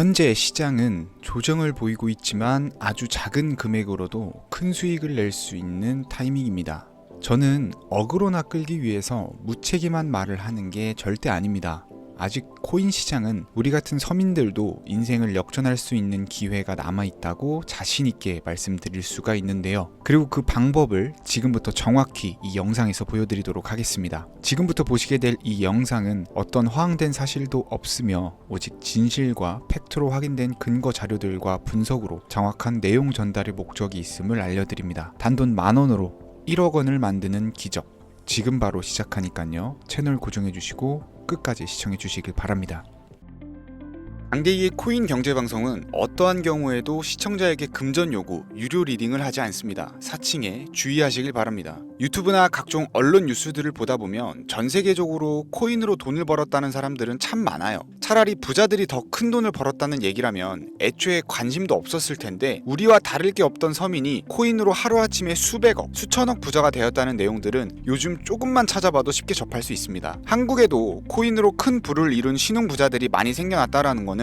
현재 시장은 조정을 보이고 있지만 아주 작은 금액으로도 큰 수익을 낼 수 있는 타이밍입니다. 저는 어그로나 끌기 위해서 무책임한 말을 하는 게 절대 아닙니다. 아직 코인 시장은 우리 같은 서민들도 인생을 역전할 수 있는 기회가 남아있다고 자신있게 말씀드릴 수가 있는데요. 그리고 그 방법을 지금부터 정확히 이 영상에서 보여드리도록 하겠습니다. 지금부터 보시게 될 이 영상은 어떤 허황된 사실도 없으며 오직 진실과 팩트로 확인된 근거 자료들과 분석으로 정확한 내용 전달의 목적이 있음을 알려드립니다. 단돈 10,000원으로 1억 원을 만드는 기적, 지금 바로 시작하니까요. 채널 고정해주시고 끝까지 시청해주시길 바랍니다. 강대희의 코인 경제방송은 어떠한 경우에도 시청자에게 금전 요구, 유료 리딩을 하지 않습니다. 사칭에 주의하시길 바랍니다. 유튜브나 각종 언론 뉴스들을 보다 보면 전 세계적으로 코인으로 돈을 벌었다는 사람들은 참 많아요. 차라리 부자들이 더 큰 돈을 벌었다는 얘기라면 애초에 관심도 없었을 텐데, 우리와 다를 게 없던 서민이 코인으로 하루아침에 수백억, 수천억 부자가 되었다는 내용들은 요즘 조금만 찾아봐도 쉽게 접할 수 있습니다. 한국에도 코인으로 큰 부를 이룬 신흥부자들이 많이 생겨났다라는 거는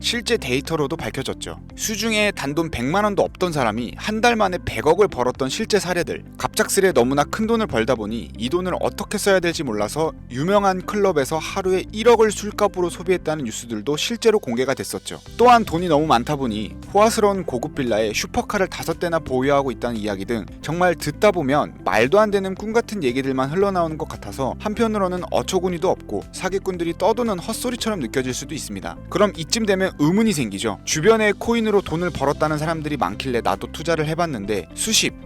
실제 데이터로도 밝혀졌죠. 수중에 단돈 100만 원도 없던 사람이 한 달 만에 100억을 벌었던 실제 사례들. 갑작스레 너무나 큰 돈을 벌다 보니 이 돈을 어떻게 써야 될지 몰라서 유명한 클럽에서 하루에 1억을 술값으로 소비했다는 뉴스들도 실제로 공개가 됐었죠. 또한 돈이 너무 많다 보니 호화스러운 고급 빌라에 슈퍼카를 5대나 보유하고 있다는 이야기 등 정말 듣다 보면 말도 안 되는 꿈 같은 얘기들만 흘러나오는 것 같아서 한편으로는 어처구니도 없고 사기꾼들이 떠도는 헛소리처럼 느껴질 수도 있습니다. 그럼 이쯤 되면 의문이 생기죠. 주변에 코인으로 돈을 벌었다는 사람들이 많길래 나도 투자를 해봤는데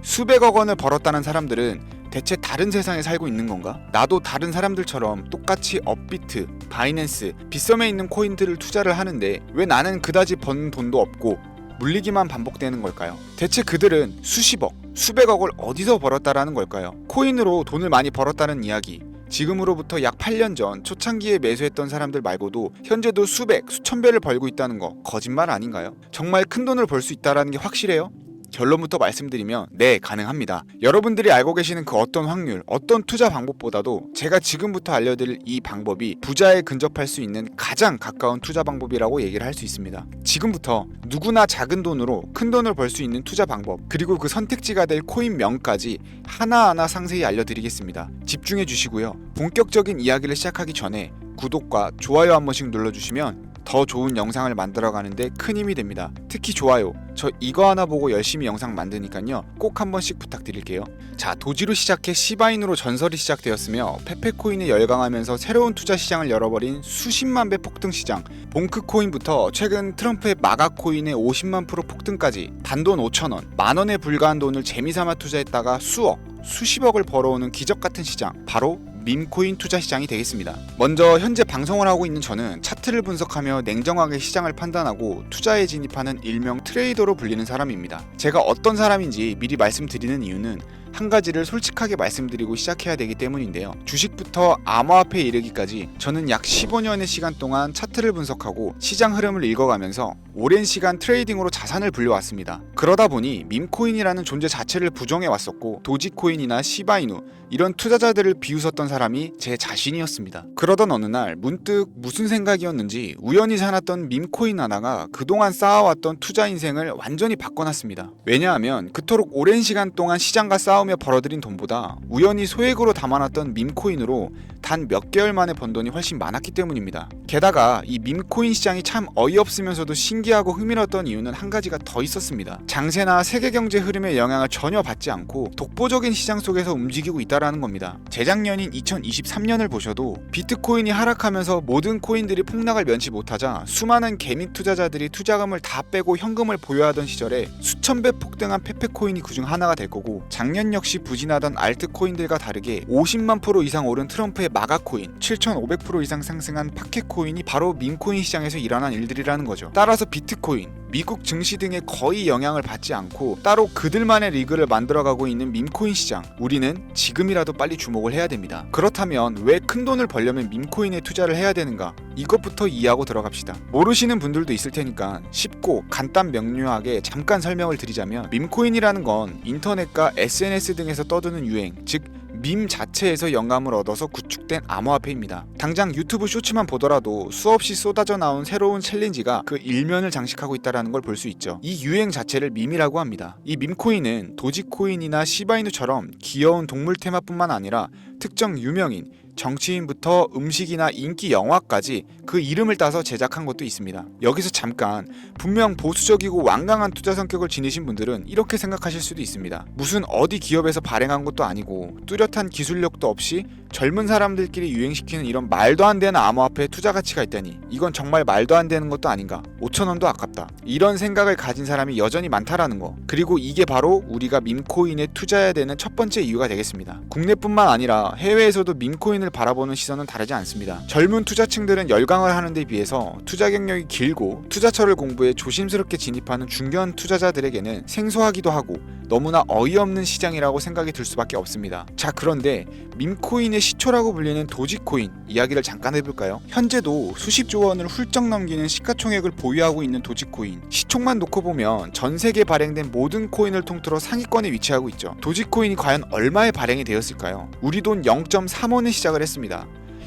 수백억 원을 벌었다는 사람들은 대체 다른 세상에 살고 있는 건가? 나도 다른 사람들처럼 똑같이 업비트, 바이낸스, 빗썸에 있는 코인들을 투자를 하는데 왜 나는 그다지 번 돈도 없고 물리기만 반복되는 걸까요? 대체 그들은 수십억, 수백억을 어디서 벌었다라는 걸까요? 코인으로 돈을 많이 벌었다는 이야기, 지금으로부터 약 8년 전 초창기에 매수했던 사람들 말고도 현재도 수백, 수천 배를 벌고 있다는 거 거짓말 아닌가요? 정말 큰 돈을 벌 수 있다는 게 확실해요? 결론부터 말씀드리면 네, 가능합니다. 여러분들이 알고 계시는 그 어떤 확률, 어떤 투자 방법보다도 제가 지금부터 알려드릴 이 방법이 부자에 근접할 수 있는 가장 가까운 투자 방법이라고 얘기를 할 수 있습니다. 지금부터 누구나 작은 돈으로 큰 돈을 벌 수 있는 투자 방법, 그리고 그 선택지가 될 코인명까지 하나하나 상세히 알려드리겠습니다. 집중해 주시고요. 본격적인 이야기를 시작하기 전에 구독과 좋아요 한 번씩 눌러주시면 더 좋은 영상을 만들어가는데 큰 힘이 됩니다. 특히 좋아요, 저 이거 하나 보고 열심히 영상 만드니까요, 꼭 한 번씩 부탁드릴게요. 자, 도지로 시작해 시바인으로 전설이 시작되었으며 페페코인에 열광하면서 새로운 투자 시장을 열어버린 수십만 배 폭등 시장 봉크코인부터 최근 트럼프의 마가코인의 50만 프로 폭등까지 단돈 5,000원, 만원에 불과한 돈을 재미삼아 투자했다가 수억, 수십억을 벌어오는 기적같은 시장, 바로 밈코인 투자 시장이 되겠습니다. 먼저 현재 방송을 하고 있는 저는 차트를 분석하며 냉정하게 시장을 판단하고 투자에 진입하는 일명 트레이더로 불리는 사람입니다. 제가 어떤 사람인지 미리 말씀드리는 이유는 한 가지를 솔직하게 말씀드리고 시작해야 되기 때문인데요. 주식부터 암호화폐에 이르기까지 저는 약 15년의 시간 동안 차트를 분석하고 시장 흐름을 읽어가면서 오랜 시간 트레이딩으로 자산을 불려왔습니다. 그러다 보니 밈코인이라는 존재 자체를 부정해왔었고 도지코인이나 시바이누 이런 투자자들을 비웃었던 사람이 제 자신이었습니다. 그러던 어느 날 문득 무슨 생각이었는지 우연히 사놨던 밈코인 하나가 그동안 쌓아왔던 투자 인생을 완전히 바꿔놨습니다. 왜냐하면 그토록 오랜 시간 동안 시장과 싸우며 벌어들인 돈보다 우연히 소액으로 담아놨던 밈코인으로 단 몇 개월 만에 번 돈이 훨씬 많았기 때문입니다. 게다가 이 밈코인 시장이 참 어이없으면서도 신기하고 흥미로웠던 이유는 한 가지가 더 있었습니다. 장세나 세계 경제 흐름의 영향을 전혀 받지 않고 독보적인 시장 속에서 움직이고 있다라는 겁니다. 재작년인 2023년을 보셔도 비트코인이 하락하면서 모든 코인들이 폭락을 면치 못하자 수많은 개미 투자자들이 투자금을 다 빼고 현금을 보유하던 시절에 수천 배 폭등한 페페코인이 그중 하나가 될 거고, 작년 역시 부진하던 알트코인들과 다르게 50만 프로 이상 오른 트럼프의 마가코인, 7,500% 이상 상승한 파켓코인이 바로 밈코인 시장에서 일어난 일들이라는 거죠. 따라서 비트코인, 미국 증시 등에 거의 영향을 받지 않고 따로 그들만의 리그를 만들어가고 있는 밈코인 시장, 우리는 지금이라도 빨리 주목을 해야 됩니다. 그렇다면 왜 큰 돈을 벌려면 밈코인에 투자를 해야 되는가? 이것부터 이해하고 들어갑시다. 모르시는 분들도 있을 테니까 쉽고 간단 명료하게 잠깐 설명을 드리자면, 밈코인이라는 건 인터넷과 SNS 등에서 떠드는 유행, 즉 밈 자체에서 영감을 얻어서 구축된 암호화폐입니다. 당장 유튜브 쇼츠만 보더라도 수없이 쏟아져 나온 새로운 챌린지가 그 일면을 장식하고 있다는 걸 볼 수 있죠. 이 유행 자체를 밈이라고 합니다. 이 밈코인은 도지코인이나 시바이누처럼 귀여운 동물 테마뿐만 아니라 특정 유명인, 정치인부터 음식이나 인기 영화까지 그 이름을 따서 제작한 것도 있습니다. 여기서 잠깐, 분명 보수적이고 완강한 투자 성격을 지니신 분들은 이렇게 생각하실 수도 있습니다. 무슨 어디 기업에서 발행한 것도 아니고 뚜렷한 기술력도 없이 젊은 사람들끼리 유행시키는 이런 말도 안 되는 암호화폐에 투자 가치가 있다니, 이건 정말 말도 안 되는 것도 아닌가, 5,000원도 아깝다, 이런 생각을 가진 사람이 여전히 많다라는 거. 그리고 이게 바로 우리가 밈코인에 투자해야 되는 첫 번째 이유가 되겠습니다. 국내뿐만 아니라 해외에서도 밈코인을 바라보는 시선은 다르지 않습니다. 젊은 투자층들은 열광을 하는 데 비해서 투자 경력이 길고 투자처를 공부해 조심스럽게 진입하는 중견 투자자들에게는 생소하기도 하고 너무나 어이없는 시장이라고 생각이 들 수밖에 없습니다. 자, 그런데 밈코인의 시초라고 불리는 도지코인 이야기를 잠깐 해볼까요? 현재도 수십조 원을 훌쩍 넘기는 시가총액을 보유하고 있는 도지코인, 시총만 놓고 보면 전 세계에 발행된 모든 코인을 통틀어 상위권에 위치하고 있죠. 도지코인이 과연 얼마에 발행이 되었을까요? 우리 돈 0.3원에 시작을 했습니다.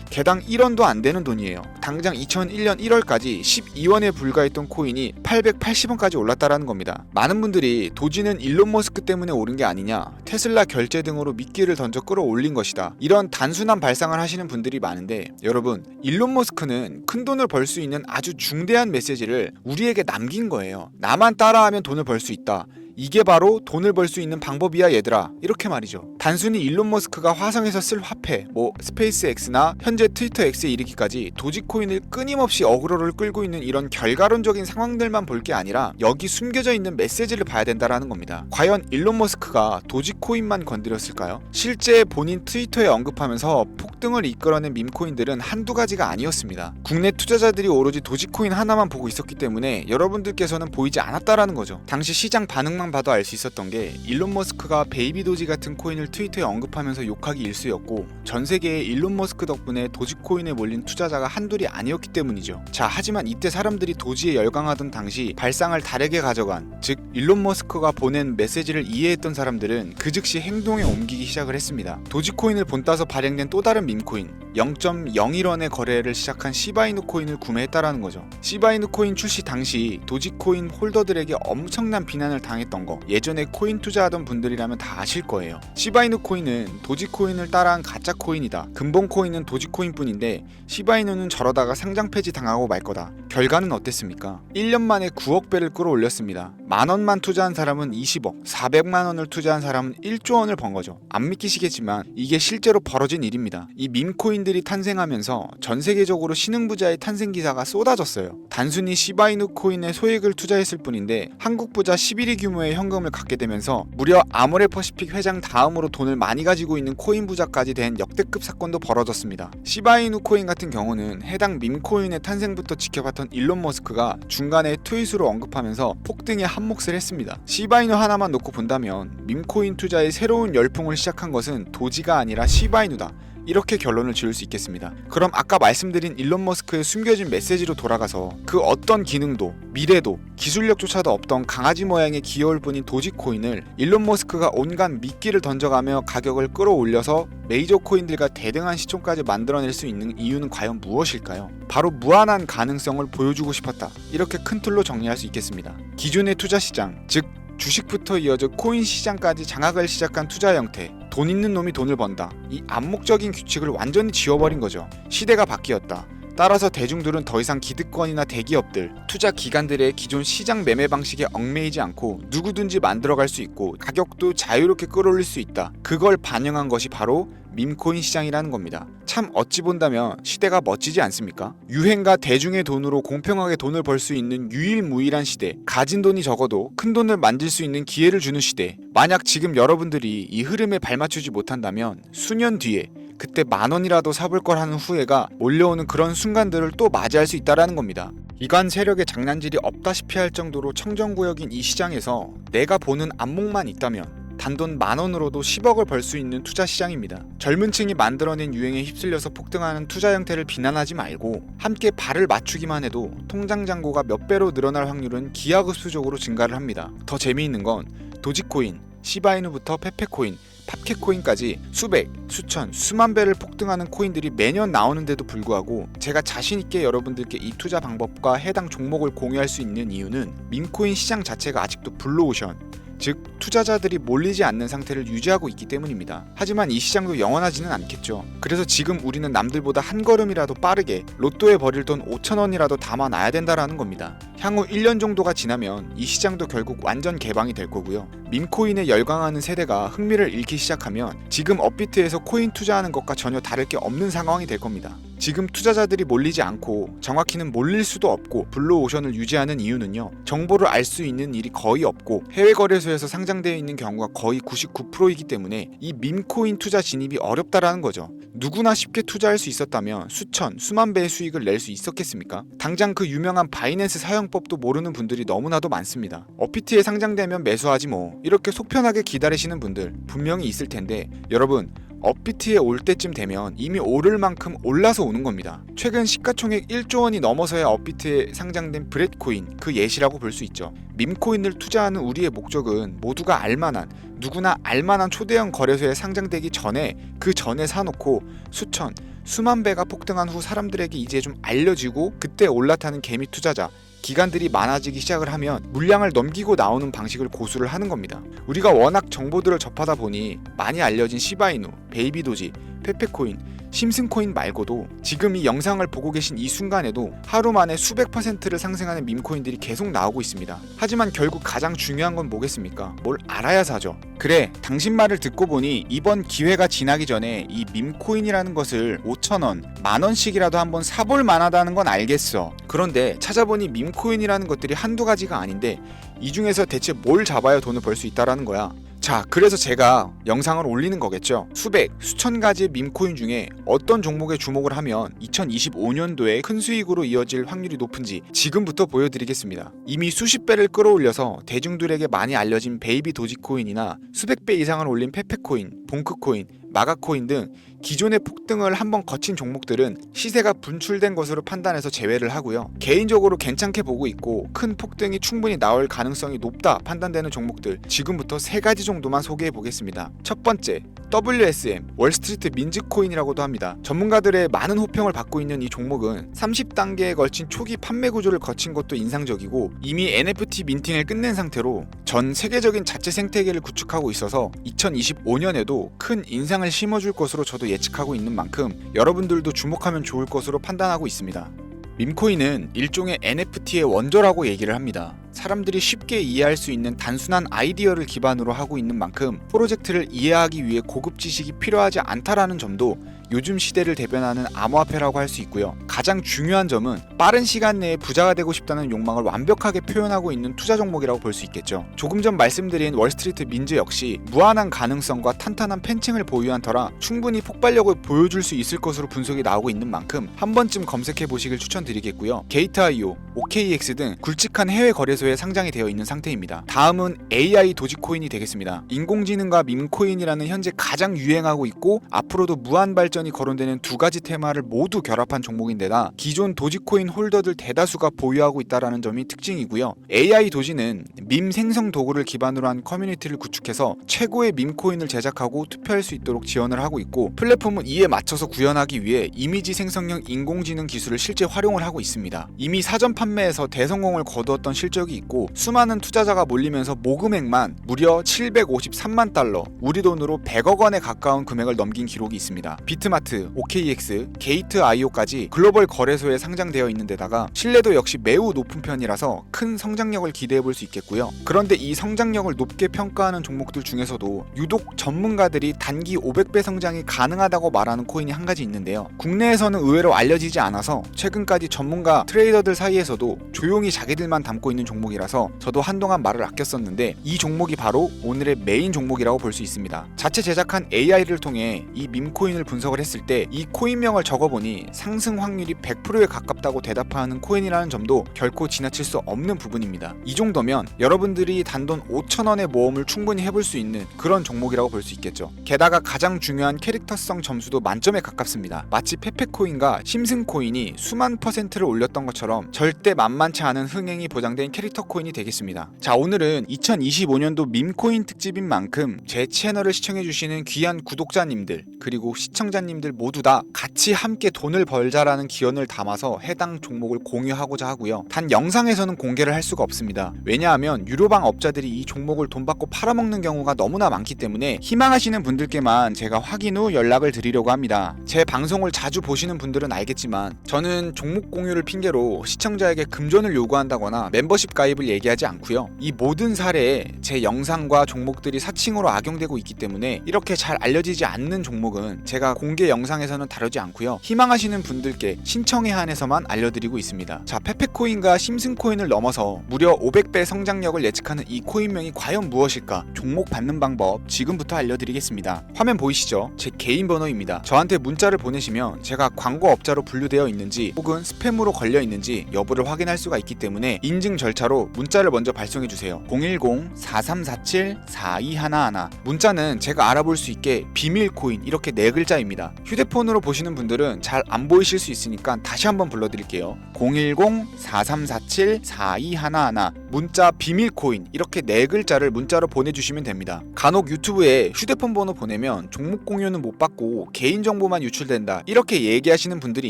개당 1원도 안 되는 돈이에요. 당장 2001년 1월까지 12원에 불과했던 코인이 880원까지 올랐다라는 겁니다. 많은 분들이 도지는 일론 머스크 때문에 오른 게 아니냐, 테슬라 결제 등으로 미끼를 던져 끌어올린 것이다, 이런 단순한 발상을 하시는 분들이 많은데, 여러분, 일론 머스크는 큰 돈을 벌 수 있는 아주 중대한 메시지를 우리에게 남긴 거예요. 나만 따라하면 돈을 벌 수 있다, 이게 바로 돈을 벌 수 있는 방법이야 얘들아, 이렇게 말이죠. 단순히 일론 머스크가 화성에서 쓸 화폐, 스페이스 X나 현재 트위터 X에 이르기까지 도지코인을 끊임없이 어그로를 끌고 있는 이런 결과론적인 상황들만 볼 게 아니라 여기 숨겨져 있는 메시지를 봐야 된다라는 겁니다. 과연 일론 머스크가 도지코인만 건드렸을까요? 실제 본인 트위터에 언급하면서 폭등을 이끌어낸 밈코인들은 한두 가지가 아니었습니다. 국내 투자자들이 오로지 도지코인 하나만 보고 있었기 때문에 여러분들께서는 보이지 않았다라는 거죠. 당시 시장 반응만 봐도 알 수 있었던 게, 일론 머스크가 베이비 도지 같은 코인을 트위터에 언급하면서 욕하기 일쑤였고, 전 세계에 일론 머스크 덕분에 도지코인에 몰린 투자자가 한둘이 아니었기 때문이죠. 자, 하지만 이때 사람들이 도지에 열광하던 당시 발상을 다르게 가져간, 즉 일론 머스크가 보낸 메시지를 이해했던 사람들은 그 즉시 행동에 옮기기 시작을 했습니다. 도지코인을 본따서 발행된 또 다른 밈코인, 0.01원의 거래를 시작한 시바이누 코인을 구매했다라는 거죠. 시바이누 코인 출시 당시 도지코인 홀더들에게 엄청난 비난을 당했던 거, 예전에 코인 투자하던 분들이라면 다 아실 거예요. 시바이누 코인은 도지코인을 따라한 가짜 코인이다, 근본 코인은 도지코인 뿐인데 시바이누는 저러다가 상장 폐지 당하고 말 거다. 결과는 어땠습니까? 1년 만에 9억 배를 끌어올렸습니다. 만원만 투자한 사람은 20억, 400만원을 투자한 사람은 1조 원을 번 거죠. 안 믿기시겠지만 이게 실제로 벌어진 일입니다. 이 밈코인들이 탄생하면서 전 세계적으로 신흥부자의 탄생 기사가 쏟아졌어요. 단순히 시바이누 코인에 소액을 투자했을 뿐인데 한국 부자 11위 규모의 현금을 갖게 되면서 무려 아모레퍼시픽 회장 다음으로 돈을 많이 가지고 있는 코인 부자까지 된 역대급 사건도 벌어졌습니다. 시바이누 코인 같은 경우는 해당 밈코인의 탄생부터 지켜봤던 일론 머스크가 중간에 트윗으로 언급하면서 폭등에 한몫을 했습니다. 시바이누 하나만 놓고 본다면 밈코인 투자의 새로운 열풍을 시작한 것은 도지가 아니라 시바이누다, 이렇게 결론을 지을 수 있겠습니다. 그럼 아까 말씀드린 일론 머스크의 숨겨진 메시지로 돌아가서 그 어떤 기능도 미래도 기술력조차도 없던 강아지 모양의 귀여울 뿐인 도지코인을 일론 머스크가 온갖 미끼를 던져가며 가격을 끌어올려서 메이저 코인들과 대등한 시총까지 만들어낼 수 있는 이유는 과연 무엇일까요? 바로 무한한 가능성을 보여주고 싶었다, 이렇게 큰 틀로 정리할 수 있겠습니다. 기존의 투자 시장, 즉 주식부터 이어져 코인 시장까지 장악을 시작한 투자 형태, 돈 있는 놈이 돈을 번다, 이 암묵적인 규칙을 완전히 지워버린 거죠. 시대가 바뀌었다. 따라서 대중들은 더 이상 기득권이나 대기업들, 투자 기관들의 기존 시장 매매 방식에 얽매이지 않고 누구든지 만들어갈 수 있고 가격도 자유롭게 끌어올릴 수 있다, 그걸 반영한 것이 바로 밈코인 시장이라는 겁니다. 참 어찌 본다면 시대가 멋지지 않습니까? 유행과 대중의 돈으로 공평하게 돈을 벌 수 있는 유일무이한 시대, 가진 돈이 적어도 큰 돈을 만질 수 있는 기회를 주는 시대. 만약 지금 여러분들이 이 흐름에 발맞추지 못한다면 수년 뒤에 그때 만원이라도 사볼 걸 하는 후회가 몰려오는 그런 순간들을 또 맞이할 수 있다는 겁니다. 이관 세력의 장난질이 없다시피 할 정도로 청정구역인 이 시장에서 내가 보는 안목만 있다면 단돈 만원으로도 10억을 벌 수 있는 투자 시장입니다. 젊은 층이 만들어낸 유행에 휩쓸려서 폭등하는 투자 형태를 비난하지 말고 함께 발을 맞추기만 해도 통장 잔고가 몇 배로 늘어날 확률은 기하급수적으로 증가를 합니다. 더 재미있는 건 도지코인, 시바이누부터 페페코인, 팝캣코인까지 수백, 수천, 수만 배를 폭등하는 코인들이 매년 나오는데도 불구하고 제가 자신있게 여러분들께 이 투자 방법과 해당 종목을 공유할 수 있는 이유는 밈코인 시장 자체가 아직도 블루오션, 즉 투자자들이 몰리지 않는 상태를 유지하고 있기 때문입니다. 하지만 이 시장도 영원하지는 않겠죠. 그래서 지금 우리는 남들보다 한 걸음이라도 빠르게 로또에 버릴 돈 5,000원이라도 담아놔야 된다라는 겁니다. 향후 1년 정도가 지나면 이 시장도 결국 완전 개방이 될 거고요. 밈코인에 열광하는 세대가 흥미를 잃기 시작하면 지금 업비트에서 코인 투자하는 것과 전혀 다를 게 없는 상황이 될 겁니다. 지금 투자자들이 몰리지 않고 정확히는 몰릴 수도 없고 블루오션을 유지하는 이유는요. 정보를 알 수 있는 일이 거의 없고 해외 거래소에서 상장되어 있는 경우가 거의 99%이기 때문에 이 밈코인 투자 진입이 어렵다라는 거죠. 누구나 쉽게 투자할 수 있었다면 수천, 수만 배의 수익을 낼 수 있었겠습니까? 당장 그 유명한 바이낸스 사용법도 모르는 분들이 너무나도 많습니다. 업비트에 상장되면 매수하지 뭐 이렇게 속편하게 기다리시는 분들 분명히 있을 텐데 여러분 업비트에 올 때쯤 되면 이미 오를 만큼 올라서 오는 겁니다. 최근 시가총액 1조 원이 넘어서야 업비트에 상장된 브렛코인 그 예시라고 볼 수 있죠. 밈코인을 투자하는 우리의 목적은 모두가 알만한 누구나 알만한 초대형 거래소에 상장되기 전에 그 전에 사놓고 수천, 수만 배가 폭등한 후 사람들에게 이제 좀 알려지고 그때 올라타는 개미 투자자 기관들이 많아지기 시작을 하면 물량을 넘기고 나오는 방식을 고수를 하는 겁니다. 우리가 워낙 정보들을 접하다 보니 많이 알려진 시바이누, 베이비도지, 페페코인, 심슨코인 말고도 지금 이 영상을 보고 계신 이 순간에도 하루 만에 수백 %를 상승하는 밈코인들이 계속 나오고 있습니다. 하지만 결국 가장 중요한 건 뭐겠습니까? 뭘 알아야 사죠. 그래, 당신 말을 듣고 보니 이번 기회가 지나기 전에 이 밈코인이라는 것을 5,000원, 만원씩이라도 한번 사볼 만하다는 건 알겠어. 그런데 찾아보니 밈코인이라는 것들이 한두 가지가 아닌데 이 중에서 대체 뭘 잡아야 돈을 벌 수 있다라는 거야. 자, 그래서 제가 영상을 올리는 거겠죠. 수백, 수천 가지의 밈코인 중에 어떤 종목에 주목을 하면 2025년도에 큰 수익으로 이어질 확률이 높은지 지금부터 보여드리겠습니다. 이미 수십 배를 끌어올려서 대중들에게 많이 알려진 베이비 도지코인이나 수백 배 이상을 올린 페페코인, 봉크코인, 마가코인 등 기존의 폭등을 한번 거친 종목들은 시세가 분출된 것으로 판단해서 제외를 하고요. 개인적으로 괜찮게 보고 있고 큰 폭등이 충분히 나올 가능성이 높다 판단되는 종목들 지금부터 세 가지 정도만 소개해 보겠습니다. 첫 번째, WSM, 월스트리트 민즈코인이라고도 합니다. 전문가들의 많은 호평을 받고 있는 이 종목은 30단계에 걸친 초기 판매 구조를 거친 것도 인상적이고 이미 NFT 민팅을 끝낸 상태로 전 세계적인 자체 생태계를 구축하고 있어서 2025년에도 큰 인상을 심어줄 것으로 저도 예측하고 있는 만큼 여러분들도 주목하면 좋을 것으로 판단하고 있습니다. 밈코인은 일종의 NFT의 원조라고 얘기를 합니다. 사람들이 쉽게 이해할 수 있는 단순한 아이디어를 기반으로 하고 있는 만큼 프로젝트를 이해하기 위해 고급 지식이 필요하지 않다라는 점도 요즘 시대를 대변하는 암호화폐라고 할 수 있고요. 가장 중요한 점은 빠른 시간 내에 부자가 되고 싶다는 욕망을 완벽하게 표현하고 있는 투자 종목이라고 볼 수 있겠죠. 조금 전 말씀드린 월스트리트 민즈 역시 무한한 가능성과 탄탄한 팬층을 보유한 터라 충분히 폭발력을 보여줄 수 있을 것으로 분석이 나오고 있는 만큼 한 번쯤 검색해 보시길 추천드리겠고요. 게이트.io, OKX 등 굵직한 해외 거래소에 상장이 되어 있는 상태입니다. 다음은 AI 도지코인이 되겠습니다. 인공지능과 밈코인이라는 현재 가장 유행하고 있고 앞으로도 무한 발전이 거론되는 두 가지 테마를 모두 결합한 종목인데다 기존 도지코인 홀더들 대다수가 보유하고 있다는 점이 특징이고요. AI 도지는 밈 생성 도구를 기반으로 한 커뮤니티를 구축해서 최고의 밈코인을 제작하고 투표할 수 있도록 지원을 하고 있고 플랫폼은 이에 맞춰서 구현하기 위해 이미지 생성형 인공지능 기술을 실제 활용을 하고 있습니다. 이미 사전 판매에서 대성공을 거두었던 실적이 있고 수많은 투자자가 몰리면서 모금액만 무려 753만 달러, 우리 돈으로 100억 원에 가까운 금액을 넘긴 기록이 있습니다. 비트마트, OKX, 게이트.io까지 글로벌 거래소에 상장되어 있는 데다가 신뢰도 역시 매우 높은 편이라서 큰 성장력을 기대해 볼 수 있겠고요. 그런데 이 성장력을 높게 평가하는 종목들 중에서도 유독 전문가들이 단기 500배 성장이 가능하다고 말하는 코인이 한 가지 있는데요. 국내에서는 의외로 알려지지 않아서 최근까지 전문가 트레이더들 사이에서도 조용히 자기들만 담고 있는 종목이라서 저도 한동안 말을 아꼈었는데 이 종목이 바로 오늘의 메인 종목이라고 볼 수 있습니다. 자체 제작한 AI를 통해 이 밈코인을 분석을 검색을 했을 때 이 코인명을 적어보니 상승 확률이 100%에 가깝다고 대답하는 코인이라는 점도 결코 지나칠 수 없는 부분입니다. 이 정도면 여러분들이 단돈 5,000원의 모험을 충분히 해볼 수 있는 그런 종목이라고 볼 수 있겠죠. 게다가 가장 중요한 캐릭터성 점수도 만점에 가깝습니다. 마치 페페코인과 심슨코인이 수만 %를 올렸던 것처럼 절대 만만치 않은 흥행이 보장된 캐릭터 코인이 되겠습니다. 자, 오늘은 2025년도 밈코인 특집인 만큼 제 채널을 시청해주시는 귀한 구독자님들 그리고 시청자님들 모두 다 같이 함께 돈을 벌자라는 기원을 담아서 해당 종목을 공유하고자 하고요. 단 영상에서는 공개를 할 수가 없습니다. 왜냐하면 유료방 업자들이 이 종목을 돈 받고 팔아먹는 경우가 너무나 많기 때문에 희망하시는 분들께만 제가 확인 후 연락을 드리려고 합니다. 제 방송을 자주 보시는 분들은 알겠지만 저는 종목 공유를 핑계로 시청자에게 금전을 요구한다거나 멤버십 가입을 얘기하지 않고요. 이 모든 사례에 제 영상과 종목들이 사칭으로 악용되고 있기 때문에 이렇게 잘 알려지지 않는 종목은 제가 공개 영상에서는 다루지 않고요. 희망하시는 분들께 신청에 한해서만 알려드리고 있습니다. 자, 페페코인과 심슨코인을 넘어서 무려 500배 성장력을 예측하는 이 코인명이 과연 무엇일까? 종목 받는 방법 지금부터 알려드리겠습니다. 화면 보이시죠? 제 개인 번호입니다. 저한테 문자를 보내시면 제가 광고업자로 분류되어 있는지 혹은 스팸으로 걸려 있는지 여부를 확인할 수가 있기 때문에 인증 절차로 문자를 먼저 발송해주세요. 010-4347-4211 문자는 제가 알아볼 수 있게 비밀코인 이렇게 4글자입니다. 휴대폰으로 보시는 분들은 잘 안 보이실 수 있으니까 다시 한번 불러드릴게요. 010-4347-4211 문자 비밀코인 이렇게 4글자를 문자로 보내주시면 됩니다. 간혹 유튜브에 휴대폰 번호 보내면 종목 공유는 못 받고 개인정보만 유출된다 이렇게 얘기하시는 분들이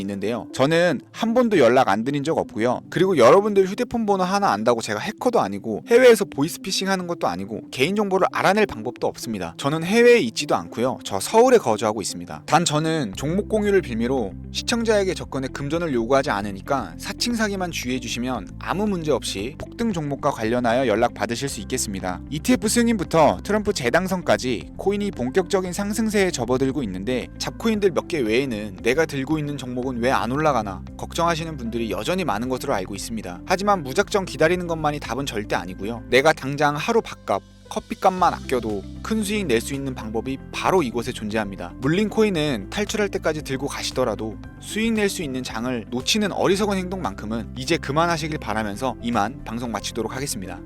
있는데요. 저는 한 번도 연락 안 드린 적 없고요. 그리고 여러분들 휴대폰 번호 하나 안다고 제가 해커도 아니고 해외에서 보이스피싱 하는 것도 아니고 개인정보를 알아낼 방법도 없습니다. 저는 해외에 있지도 않고요. 저 서울에 거주하고 있습니다. 단 저는 종목 공유를 빌미로 시청자에게 접근에 금전을 요구하지 않으니까 사칭 사기만 주의해 주시면 아무 문제 없이 폭등 종목과 관련하여 연락 받으실 수 있겠습니다. ETF 승인부터 트럼프 재당선까지 코인이 본격적인 상승세에 접어들고 있는데 잡코인들 몇 개 외에는 내가 들고 있는 종목은 왜 안 올라가나 걱정하시는 분들이 여전히 많은 것으로 알고 있습니다. 하지만 무작정 기다리는 것만이 답은 절대 아니고요. 내가 당장 하루 밥값 커피값만 아껴도 큰 수익 낼 수 있는 방법이 바로 이곳에 존재합니다. 물린 코인은 탈출할 때까지 들고 가시더라도 수익 낼 수 있는 장을 놓치는 어리석은 행동만큼은 이제 그만하시길 바라면서 이만 방송 마치도록 하겠습니다.